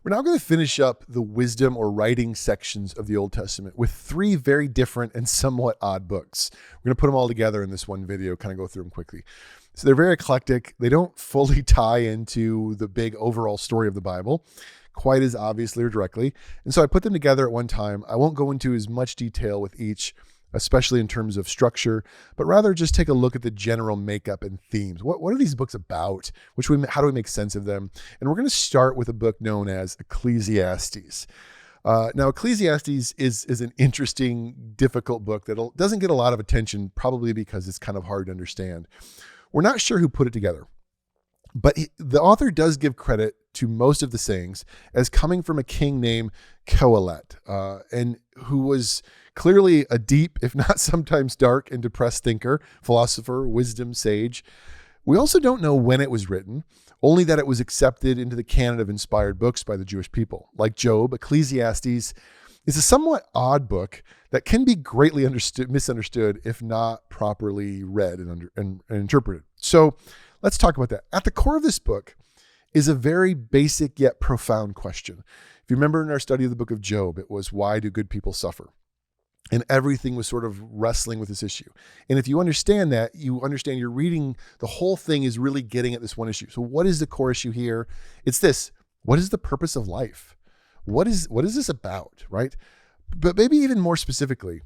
We're now going to finish up the wisdom or writing sections of the Old Testament with three very different and somewhat odd books. We're going to put them all together in this one video, kind of go through them quickly. So they're very eclectic. They don't fully tie into the big overall story of the Bible quite as obviously or directly. And so I put them together at one time. I won't go into as much detail with each, especially in terms of structure, but rather just take a look at the general makeup and themes. What are these books about? How do we make sense of them? And we're going to start with a book known as Ecclesiastes. Now, Ecclesiastes is an interesting, difficult book that doesn't get a lot of attention, probably because it's kind of hard to understand. We're not sure who put it together, but the author does give credit to most of the sayings as coming from a king named Qoheleth, and who was clearly a deep, if not sometimes dark and depressed thinker, philosopher, wisdom sage. We also don't know when it was written, only that it was accepted into the canon of inspired books by the Jewish people. Like Job, Ecclesiastes is a somewhat odd book that can be greatly misunderstood if not properly read and interpreted. So let's talk about that. At the core of this book is a very basic yet profound question. If you remember in our study of the book of Job, it was, why do good people suffer? And everything was sort of wrestling with this issue. And if you understand that, you understand you're reading, the whole thing is really getting at this one issue. So what is the core issue here? It's this: what is the purpose of life? What is this about, right? But maybe even more specifically,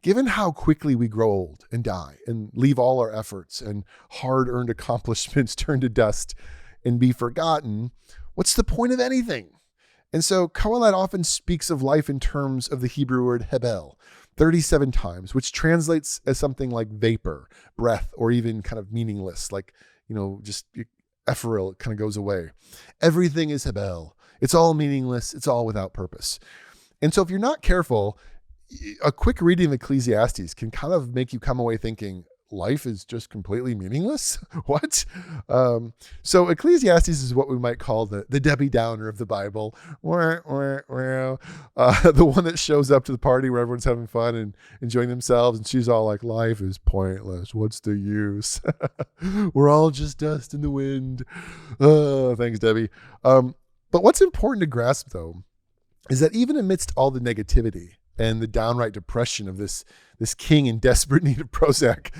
given how quickly we grow old and die and leave all our efforts and hard-earned accomplishments turn to dust and be forgotten, what's the point of anything? And so Qoheleth often speaks of life in terms of the Hebrew word hebel 37 times, which translates as something like vapor, breath, or even kind of meaningless, like, just ephemeral, it kind of goes away. Everything is hebel. It's all meaningless. It's all without purpose. And so if you're not careful, a quick reading of Ecclesiastes can kind of make you come away thinking, life is just completely meaningless? What? So Ecclesiastes is what we might call the Debbie Downer of the Bible. The one that shows up to the party where everyone's having fun and enjoying themselves, and she's all like, life is pointless. What's the use? We're all just dust in the wind. Oh, thanks, Debbie. But what's important to grasp, though, is that even amidst all the negativity and the downright depression of this king in desperate need of Prozac,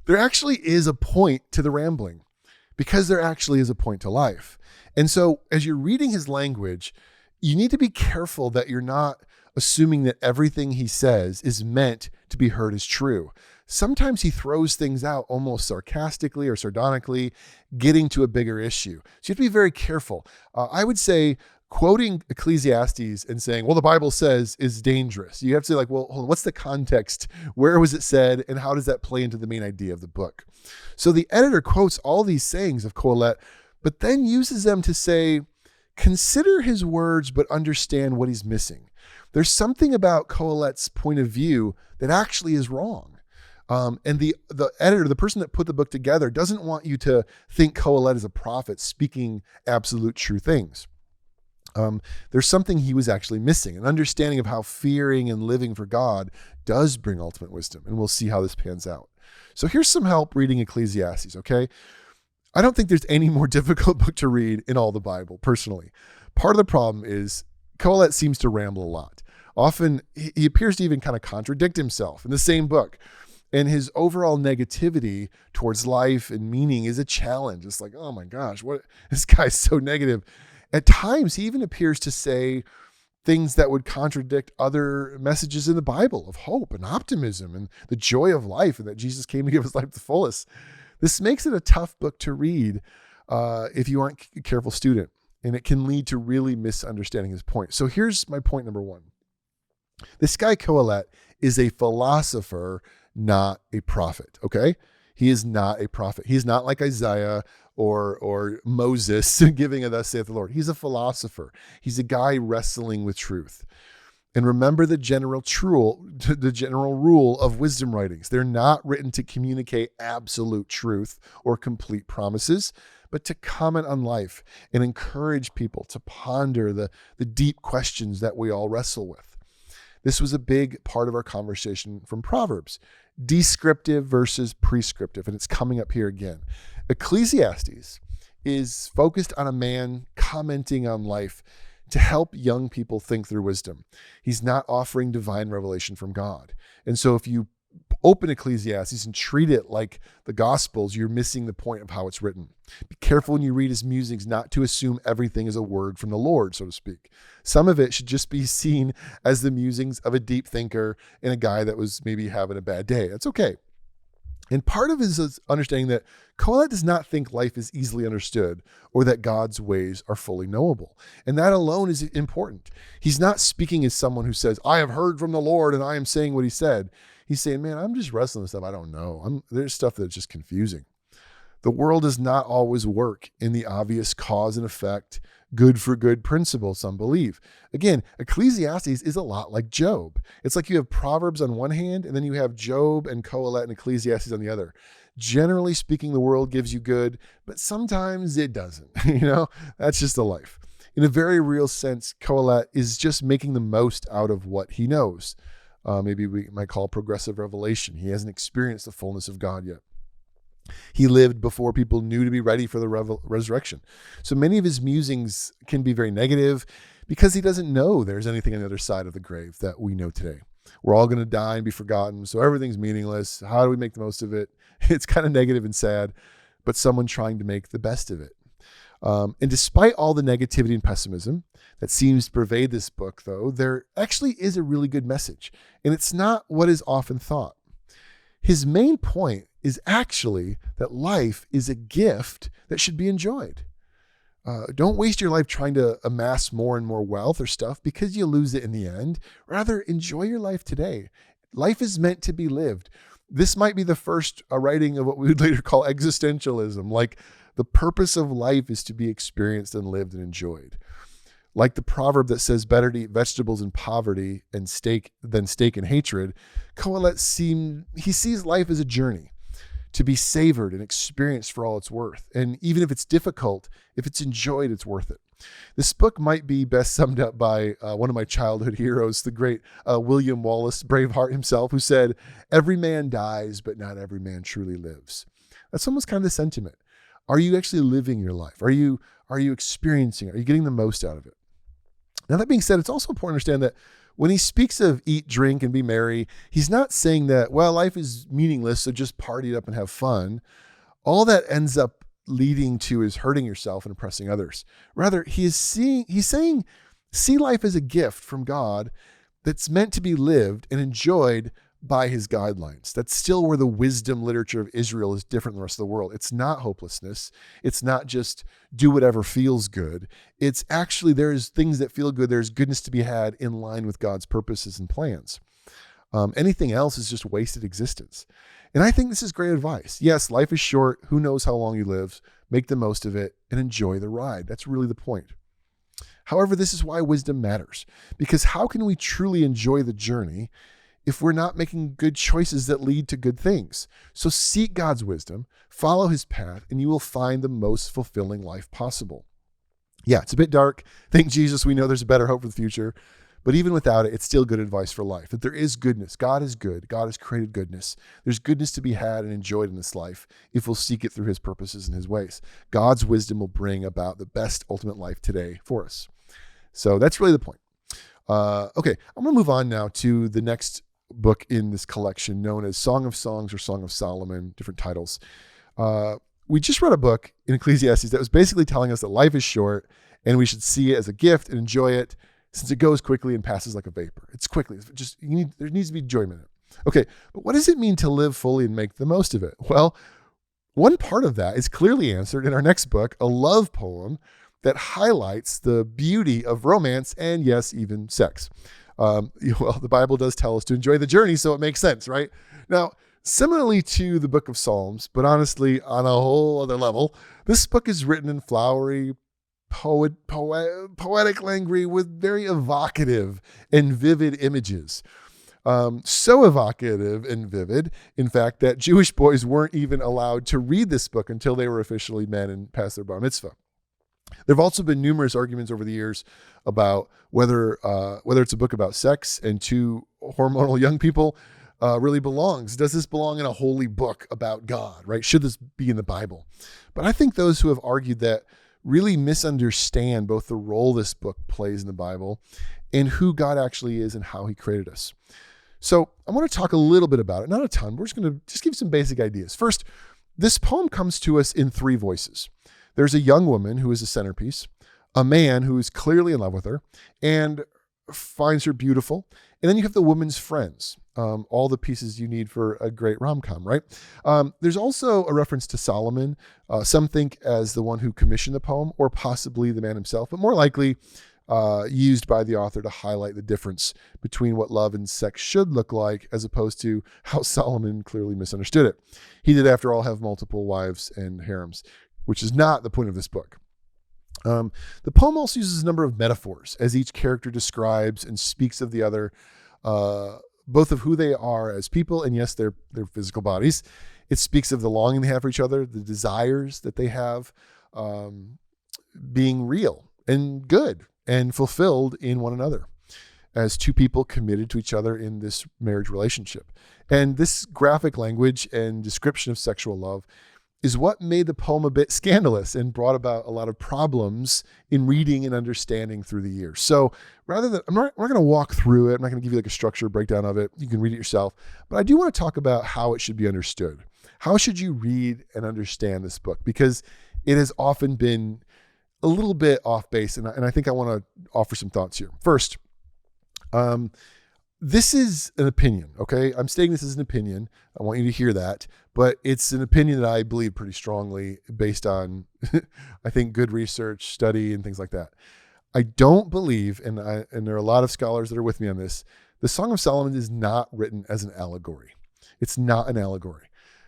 there actually is a point to the rambling, because there actually is a point to life. And so as you're reading his language, you need to be careful that you're not assuming that everything he says is meant to be heard as true. Sometimes he throws things out almost sarcastically or sardonically, getting to a bigger issue. So you have to be very careful. I would say quoting Ecclesiastes and saying, well, the Bible says, is dangerous. You have to say, like, well, hold on, what's the context? Where was it said? And how does that play into the main idea of the book? So the editor quotes all these sayings of Qoheleth, but then uses them to say, consider his words, but understand what he's missing. There's something about Qoheleth's point of view that actually is wrong. And the editor, the person that put the book together, doesn't want you to think Qoheleth is a prophet speaking absolute true things. There's something he was actually missing, an understanding of how fearing and living for God does bring ultimate wisdom. And we'll see how this pans out. So here's some help reading Ecclesiastes, okay? I don't think there's any more difficult book to read in all the Bible, personally. Part of the problem is Qoheleth seems to ramble a lot. Often he appears to even kind of contradict himself in the same book. And his overall negativity towards life and meaning is a challenge. It's like, oh my gosh, this guy's so negative. At times, he even appears to say things that would contradict other messages in the Bible of hope and optimism and the joy of life, and that Jesus came to give his life to the fullest. This makes it a tough book to read if you aren't a careful student, and it can lead to really misunderstanding his point. So here's my point number one. This guy Qoheleth is a philosopher, not a prophet, okay? He is not a prophet. He's not like Isaiah or Moses giving a thus saith the Lord. He's a philosopher. He's a guy wrestling with truth. And remember the general rule of wisdom writings. They're not written to communicate absolute truth or complete promises, but to comment on life and encourage people to ponder the deep questions that we all wrestle with. This was a big part of our conversation from Proverbs, descriptive versus prescriptive, and it's coming up here again. Ecclesiastes is focused on a man commenting on life, to help young people think through wisdom. He's not offering divine revelation from God. And so if you open Ecclesiastes and treat it like the Gospels, you're missing the point of how it's written. Be careful when you read his musings not to assume everything is a word from the Lord, so to speak. Some of it should just be seen as the musings of a deep thinker and a guy that was maybe having a bad day. That's okay. And part of it is understanding that Kohelet does not think life is easily understood or that God's ways are fully knowable. And that alone is important. He's not speaking as someone who says, I have heard from the Lord and I am saying what he said. He's saying, man, I'm just wrestling with stuff I don't know. There's stuff that's just confusing. The world does not always work in the obvious cause and effect, good for good principle, some believe. Again, Ecclesiastes is a lot like Job. It's like you have Proverbs on one hand, and then you have Job and Kohelet and Ecclesiastes on the other. Generally speaking, the world gives you good, but sometimes it doesn't. That's just the life. In a very real sense, Kohelet is just making the most out of what he knows. Maybe we might call progressive revelation. He hasn't experienced the fullness of God yet. He lived before people knew to be ready for the resurrection. So many of his musings can be very negative because he doesn't know there's anything on the other side of the grave that we know today. We're all going to die and be forgotten, so everything's meaningless. How do we make the most of it? It's kind of negative and sad, but someone trying to make the best of it. And despite all the negativity and pessimism that seems to pervade this book, though, there actually is a really good message, and it's not what is often thought. His main point is actually that life is a gift that should be enjoyed. Don't waste your life trying to amass more and more wealth or stuff because you lose it in the end. Rather, enjoy your life today. Life is meant to be lived. This might be the first writing of what we would later call existentialism. Like, the purpose of life is to be experienced and lived and enjoyed. Like the proverb that says better to eat vegetables in poverty and steak than steak in hatred, Kohelet sees life as a journey to be savored and experienced for all it's worth. And even if it's difficult, if it's enjoyed, it's worth it. This book might be best summed up by one of my childhood heroes, the great William Wallace, Braveheart himself, who said, every man dies, but not every man truly lives. That's almost kind of the sentiment. Are you actually living your life? Are you experiencing it? Are you getting the most out of it? Now, that being said, it's also important to understand that when he speaks of eat, drink, and be merry, he's not saying that, well, life is meaningless, so just party it up and have fun. All that ends up leading to is hurting yourself and oppressing others. Rather, he's saying, see life as a gift from God that's meant to be lived and enjoyed by his guidelines. That's still where the wisdom literature of Israel is different than the rest of the world. It's not hopelessness. It's not just do whatever feels good. It's actually, there's things that feel good. There's goodness to be had in line with God's purposes and plans. Anything else is just wasted existence. And I think this is great advice. Yes, life is short. Who knows how long you live? Make the most of it and enjoy the ride. That's really the point. However, this is why wisdom matters, because how can we truly enjoy the journey if we're not making good choices that lead to good things? So seek God's wisdom, follow his path, and you will find the most fulfilling life possible. Yeah, it's a bit dark. Thank Jesus, we know there's a better hope for the future. But even without it, it's still good advice for life. That there is goodness. God is good. God has created goodness. There's goodness to be had and enjoyed in this life if we'll seek it through his purposes and his ways. God's wisdom will bring about the best ultimate life today for us. So that's really the point. Okay, I'm going to move on now to the next book in this collection known as Song of Songs or Song of Solomon, different titles. We just read a book in Ecclesiastes that was basically telling us that life is short and we should see it as a gift and enjoy it, since it goes quickly and passes like a vapor. It's quickly, there needs to be enjoyment in it. Okay, but what does it mean to live fully and make the most of it? Well, one part of that is clearly answered in our next book, a love poem that highlights the beauty of romance and, yes, even sex. Well, the Bible does tell us to enjoy the journey, so it makes sense, right? Now, similarly to the book of Psalms, but honestly on a whole other level, this book is written in flowery, poetic language with very evocative and vivid images. So evocative and vivid, in fact, that Jewish boys weren't even allowed to read this book until they were officially men and passed their bar mitzvah. There have also been numerous arguments over the years about whether it's a book about sex and two hormonal young people really belongs. Does this belong in a holy book about God, right? Should this be in the Bible? But I think those who have argued that really misunderstand both the role this book plays in the Bible and who God actually is and how he created us. So I want to talk a little bit about it, not a ton. We're just going to give some basic ideas. First, this poem comes to us in three voices. There's a young woman who is a centerpiece, a man who is clearly in love with her and finds her beautiful. And then you have the woman's friends, all the pieces you need for a great rom-com, right? There's also a reference to Solomon. Some think as the one who commissioned the poem or possibly the man himself, but more likely used by the author to highlight the difference between what love and sex should look like as opposed to how Solomon clearly misunderstood it. He did, after all, have multiple wives and harems, which is not the point of this book. The poem also uses a number of metaphors as each character describes and speaks of the other, both of who they are as people and, yes, their physical bodies. It speaks of the longing they have for each other, the desires that they have, being real and good and fulfilled in one another as two people committed to each other in this marriage relationship. And this graphic language and description of sexual love is what made the poem a bit scandalous and brought about a lot of problems in reading and understanding through the years. So rather than, we're not going to walk through it. I'm not going to give you like a structure breakdown of it. You can read it yourself. But I do want to talk about how it should be understood. How should you read and understand this book? Because it has often been a little bit off base. And I think I want to offer some thoughts here. First, this is an opinion, okay? I'm stating this as an opinion. I want you to hear that. But it's an opinion that I believe pretty strongly based on, I think, good research, study, and things like that. I don't believe, and there are a lot of scholars that are with me on this, the Song of Solomon is not written as an allegory. It's not an allegory.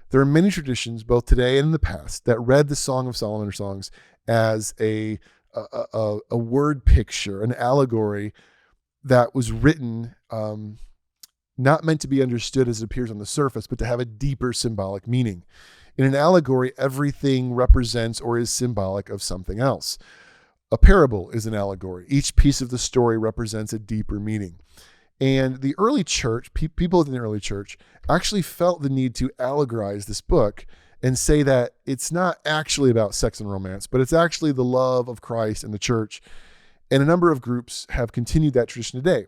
There are many traditions, both today and in the past, that read the Song of Solomon or songs as a word picture, an allegory that was written not meant to be understood as it appears on the surface, but to have a deeper symbolic meaning. In an allegory, everything represents or is symbolic of something else. A parable is an allegory. Each piece of the story represents a deeper meaning. And the early church, people in the early church, actually felt the need to allegorize this book and say that it's not actually about sex and romance, but it's actually the love of Christ and the church. And a number of groups have continued that tradition today.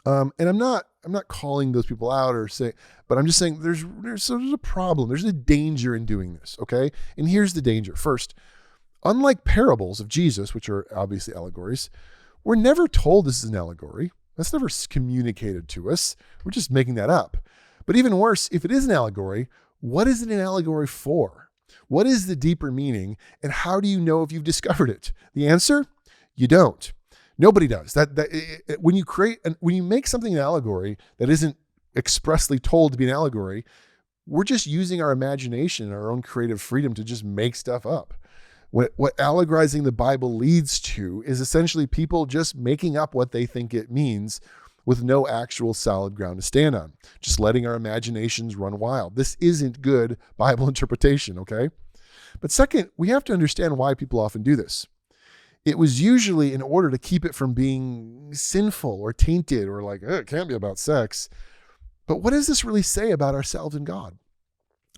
And I'm not calling those people out or saying, but I'm just saying there's a problem. There's a danger in doing this. Okay. And here's the danger. First, unlike parables of Jesus, which are obviously allegories, we're never told this is an allegory. That's never communicated to us. We're just making that up. But even worse, if it is an allegory, what is it an allegory for? What is the deeper meaning? And how do you know if you've discovered it? The answer, you don't. Nobody does. When you make something an allegory that isn't expressly told to be an allegory, we're just using our imagination and our own creative freedom to just make stuff up. What allegorizing the Bible leads to is essentially people just making up what they think it means with no actual solid ground to stand on, just letting our imaginations run wild. This isn't good Bible interpretation, okay? But second, we have to understand why people often do this. It was usually in order to keep it from being sinful or tainted or like, it can't be about sex. But what does this really say about ourselves and God?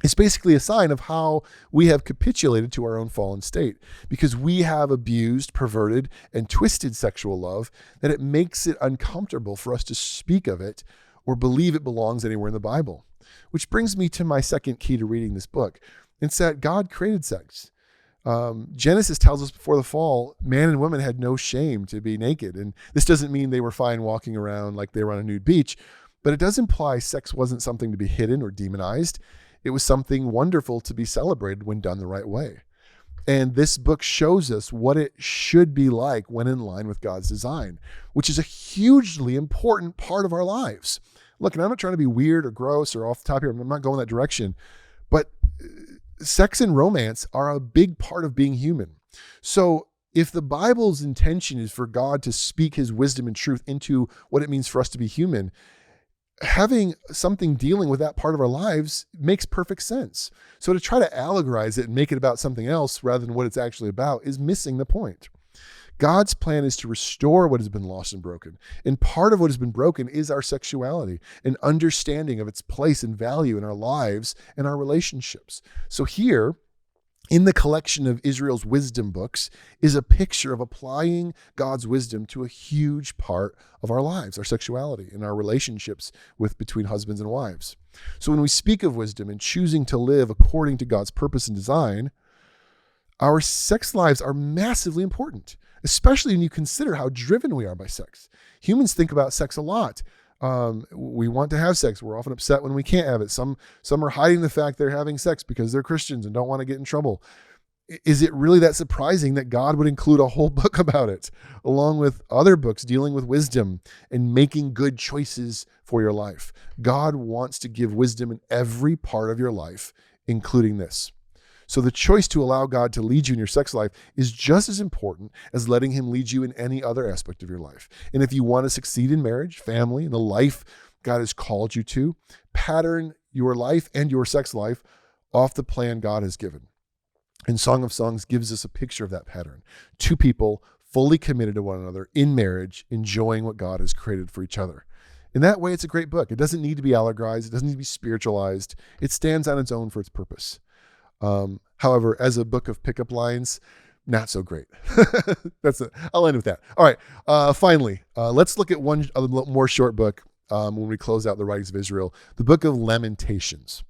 It's basically a sign of how we have capitulated to our own fallen state because we have abused, perverted, and twisted sexual love that it makes it uncomfortable for us to speak of it or believe it belongs anywhere in the Bible. Which brings me to my second key to reading this book. It's that God created sex. Genesis tells us before the fall, man and woman had no shame to be naked. And this doesn't mean they were fine walking around like they were on a nude beach, but it does imply sex wasn't something to be hidden or demonized. It was something wonderful to be celebrated when done the right way. And this book shows us what it should be like when in line with God's design, which is a hugely important part of our lives. Look, and I'm not trying to be weird or gross or off the top here. I'm not going that direction, but sex and romance are a big part of being human. So if the Bible's intention is for God to speak his wisdom and truth into what it means for us to be human, having something dealing with that part of our lives makes perfect sense. So to try to allegorize it and make it about something else rather than what it's actually about is missing the point. God's plan is to restore what has been lost and broken. And part of what has been broken is our sexuality and understanding of its place and value in our lives and our relationships. So here, in the collection of Israel's wisdom books is a picture of applying God's wisdom to a huge part of our lives, our sexuality, and our relationships between husbands and wives. So when we speak of wisdom and choosing to live according to God's purpose and design, our sex lives are massively important, especially when you consider how driven we are by sex. Humans think about sex a lot. We want to have sex. We're often upset when we can't have it. Some are hiding the fact they're having sex because they're Christians and don't want to get in trouble. Is it really that surprising that God would include a whole book about it, along with other books dealing with wisdom and making good choices for your life? God wants to give wisdom in every part of your life, including this. So the choice to allow God to lead you in your sex life is just as important as letting him lead you in any other aspect of your life. And if you want to succeed in marriage, family, and the life God has called you to, pattern your life and your sex life off the plan God has given. And Song of Songs gives us a picture of that pattern. Two people fully committed to one another in marriage, enjoying what God has created for each other. In that way, it's a great book. It doesn't need to be allegorized. It doesn't need to be spiritualized. It stands on its own for its purpose. However, as a book of pickup lines, not so great. I'll end with that. All right. Finally, let's look at one more short book when we close out the writings of Israel, the book of Lamentations.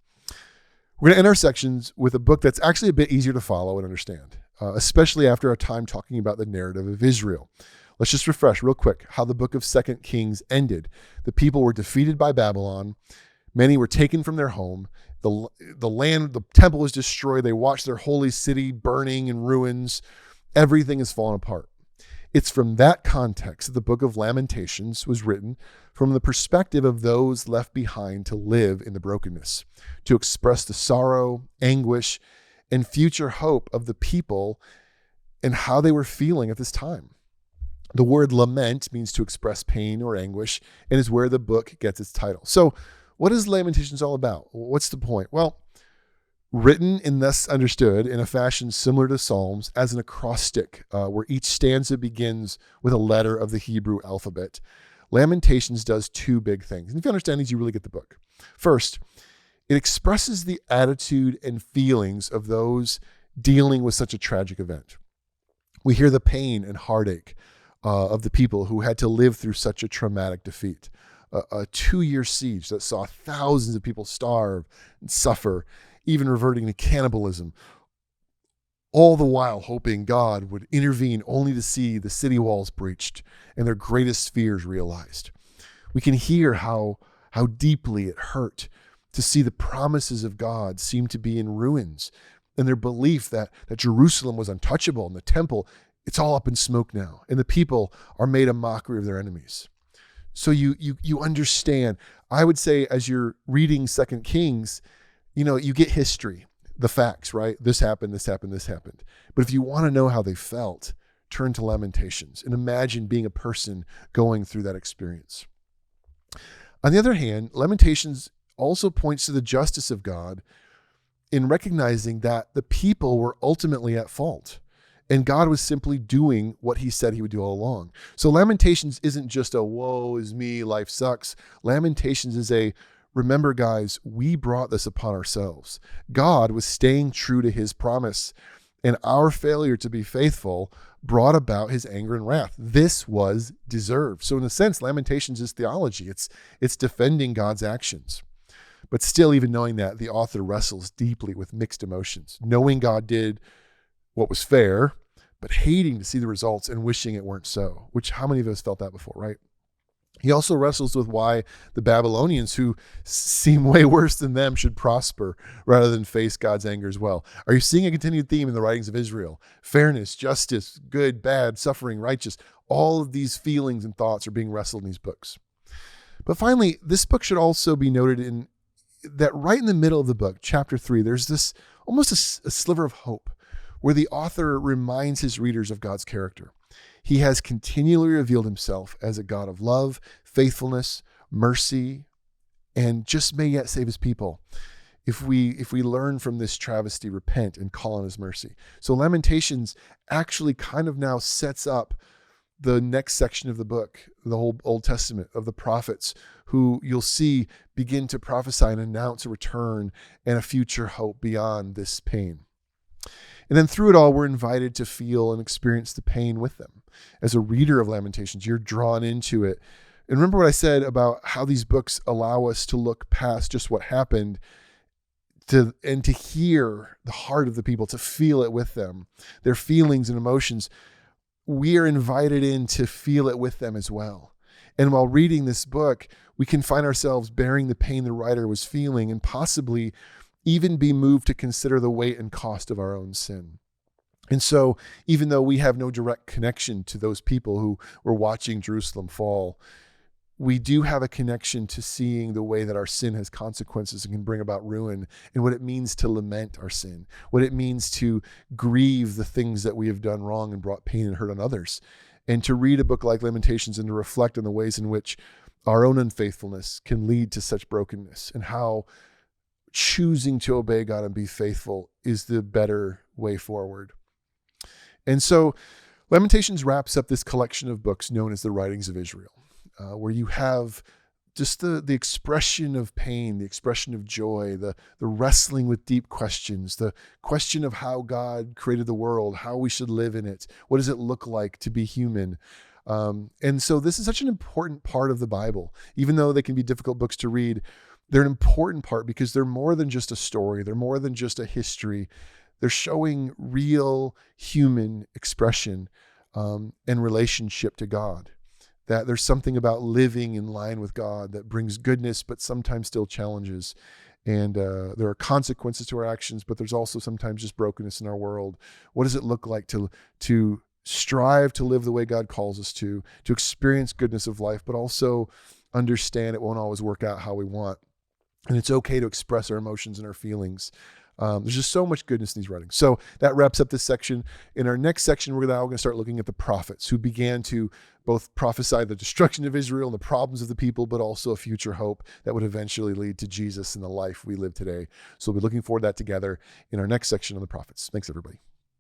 We're going to end our sections with a book that's actually a bit easier to follow and understand, especially after our time talking about the narrative of Israel. Let's just refresh real quick how the book of 2 Kings ended. The people were defeated by Babylon. Many were taken from their home. The temple was destroyed. They watched their holy city burning in ruins. Everything has fallen apart. It's from that context that the book of Lamentations was written, from the perspective of those left behind to live in the brokenness, to express the sorrow, anguish, and future hope of the people and how they were feeling at this time. The word lament means to express pain or anguish, and is where the book gets its title. So, what is Lamentations all about? What's the point? Well, written and thus understood in a fashion similar to Psalms as an acrostic, where each stanza begins with a letter of the Hebrew alphabet, Lamentations does two big things. And if you understand these, you really get the book. First, it expresses the attitude and feelings of those dealing with such a tragic event. We hear the pain and heartache of the people who had to live through such a traumatic defeat. A 2-year siege that saw thousands of people starve and suffer, even reverting to cannibalism, all the while hoping God would intervene only to see the city walls breached and their greatest fears realized. We can hear how deeply it hurt to see the promises of God seem to be in ruins, and their belief that Jerusalem was untouchable and the temple, it's all up in smoke now, and the people are made a mockery of their enemies. So you understand. I would say as you're reading 2 Kings, you get history, the facts, right? This happened, this happened, this happened. But if you want to know how they felt, turn to Lamentations and imagine being a person going through that experience. On the other hand, Lamentations also points to the justice of God in recognizing that the people were ultimately at fault. And God was simply doing what he said he would do all along. So Lamentations isn't just a woe is me, life sucks. Lamentations is a, remember guys, we brought this upon ourselves. God was staying true to his promise, and our failure to be faithful brought about his anger and wrath. This was deserved. So in a sense, Lamentations is theology. It's defending God's actions. But still, even knowing that, the author wrestles deeply with mixed emotions, knowing God did what was fair, but hating to see the results and wishing it weren't so, which how many of us felt that before, right? He also wrestles with why the Babylonians, who seem way worse than them, should prosper rather than face God's anger as well. Are you seeing a continued theme in the writings of Israel? Fairness, justice, good, bad, suffering, righteous. All of these feelings and thoughts are being wrestled in these books. But finally, this book should also be noted in that right in the middle of the book, chapter 3, there's this almost a sliver of hope, where the author reminds his readers of God's character. He has continually revealed himself as a God of love, faithfulness, mercy, and just may yet save his people. If we learn from this travesty, repent and call on his mercy. So Lamentations actually kind of now sets up the next section of the book, the whole Old Testament of the prophets, who you'll see begin to prophesy and announce a return and a future hope beyond this pain. And then through it all, we're invited to feel and experience the pain with them. As a reader of Lamentations, you're drawn into it. And remember what I said about how these books allow us to look past just what happened and to hear the heart of the people, to feel it with them, their feelings and emotions. We are invited in to feel it with them as well. And while reading this book, we can find ourselves bearing the pain the writer was feeling and possibly even be moved to consider the weight and cost of our own sin. And so even though we have no direct connection to those people who were watching Jerusalem fall, we do have a connection to seeing the way that our sin has consequences and can bring about ruin, and what it means to lament our sin, what it means to grieve the things that we have done wrong and brought pain and hurt on others. And to read a book like Lamentations and to reflect on the ways in which our own unfaithfulness can lead to such brokenness, and how choosing to obey God and be faithful is the better way forward. And so Lamentations wraps up this collection of books known as the Writings of Israel, where you have just the expression of pain, the expression of joy, the wrestling with deep questions, the question of how God created the world, how we should live in it, what does it look like to be human. And so this is such an important part of the Bible. Even though they can be difficult books to read, they're an important part because they're more than just a story. They're more than just a history. They're showing real human expression and relationship to God. That there's something about living in line with God that brings goodness, but sometimes still challenges. And there are consequences to our actions, but there's also sometimes just brokenness in our world. What does it look like to strive to live the way God calls us to experience goodness of life, but also understand it won't always work out how we want. And it's okay to express our emotions and our feelings. There's just so much goodness in these writings. So that wraps up this section. In our next section, we're now going to start looking at the prophets who began to both prophesy the destruction of Israel and the problems of the people, but also a future hope that would eventually lead to Jesus and the life we live today. So we'll be looking forward to that together in our next section on the prophets. Thanks, everybody.